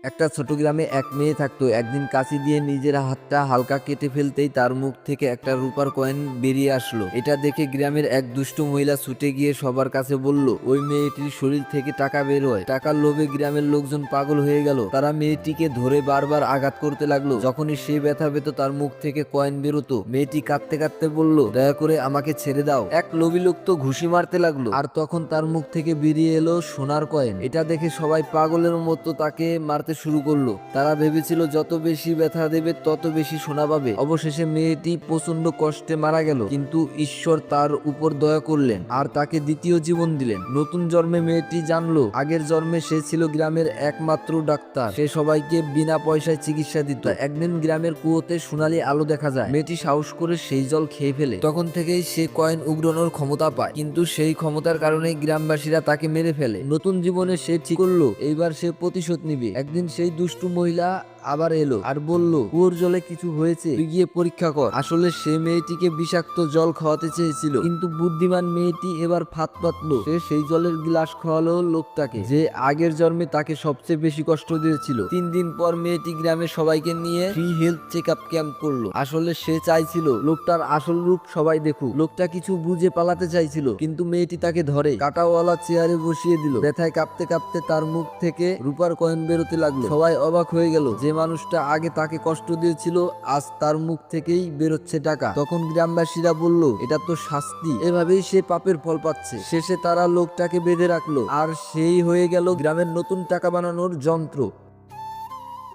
একটা ছোট গ্রামে এক মেয়ে থাকতো। একদিন কাঁচি দিয়ে নিজের হাতটা হালকা কেটে ফেলতেই তার মুখ থেকে একটা রূপার কয়েন বেরিয়ে আসলো। এটা দেখে গ্রামের এক দুষ্টু মহিলা ছুটে গিয়ে সবার কাছে বলল, ওই মেয়েটির শরীর থেকে টাকা বের হয়। টাকার লোভে গ্রামের লোকজন পাগল হয়ে গেল। তারা মেয়েটিকে ধরে বারবার আঘাত করতে লাগলো। যখনই সে ব্যথা পেত তার মুখ থেকে কয়েন বেরোতো। মেয়েটি কাঁদতে কাঁদতে বলল, দয়া করে আমাকে ছেড়ে দাও। এক লোভী লোক তো ঘুষি মারতে লাগলো, আর তখন তার মুখ থেকে বেরিয়ে এলো সোনার কয়েন। এটা দেখে সবাই পাগলের মতো তাকে মারতে শুরু করলো। তারা ভেবেছিল যত বেশি ব্যথা দেবে তত বেশি সোনা পাবে। অবশেষে মেয়েটি প্রচন্ড কষ্টে মারা গেল, কিন্তু ঈশ্বর তার উপর দয়া করলেন আর তাকে দ্বিতীয় জীবন দিলেন। নতুন জন্মে মেয়েটি জানলো আগের জন্মে সে ছিল গ্রামের একমাত্র ডাক্তার। সে সবাইকে বিনা পয়সায় চিকিৎসা দিত। একদিন গ্রামের কুয়োতে সোনালী আলো দেখা যায়। মেয়েটি সাহস করে সেই জল খেয়ে ফেলে। তখন থেকেই সে কয়েন উগড়ানোর ক্ষমতা পায়, কিন্তু সেই ক্ষমতার কারণে গ্রামবাসীরা তাকে মেরে ফেলে। নতুন জীবনে সে ঠিক করলো এইবার সে প্রতিশোধ নিবে। একদিন সেই দুষ্টু মহিলা আবার এলো আর বলল, কুয়োর জলে কিছু হয়েছে, তুই গিয়ে পরীক্ষা কর। আসলে সে মেয়েটিকে বিষাক্ত জল খাওয়াতে চেয়েছিল, কিন্তু বুদ্ধিমান মেয়েটি এবার ফাঁদ পাতলো। সে সেই জলের গ্লাস খাওয়ালো লোকটাকে, যে আগের জন্মে তাকে সবচেয়ে বেশি কষ্ট দিয়েছিল। 3 দিন পর মেয়েটি গ্রামের সবাইকে নিয়ে free health check up camp করলো। আসলে সে চাইছিল লোকটার আসল রূপ সবাই দেখুক। লোকটা কিছু বুঝে পালাতে চাইছিল, কিন্তু মেয়েটি তাকে ধরে কাঁটাওয়ালা চেয়ারে বসিয়ে দিল। ব্যথায় কাঁপতে কাঁপতে তার মুখ থেকে রূপার কয়েন বেরোতে লাগলো। সবাই অবাক হয়ে গেল, যে মানুষটা আগে তাকে কষ্ট দিয়েছিল আজ তার মুখ থেকেই বেরোচ্ছে টাকা। তখন গ্রামবাসীরা বলল, এটা তো শাস্তি, এভাবেই সে পাপের ফল পাচ্ছে। শেষে তারা লোকটাকে বেঁধে রাখলো, আর সেই হয়ে গেল গ্রামের নতুন টাকা বানানোর যন্ত্র।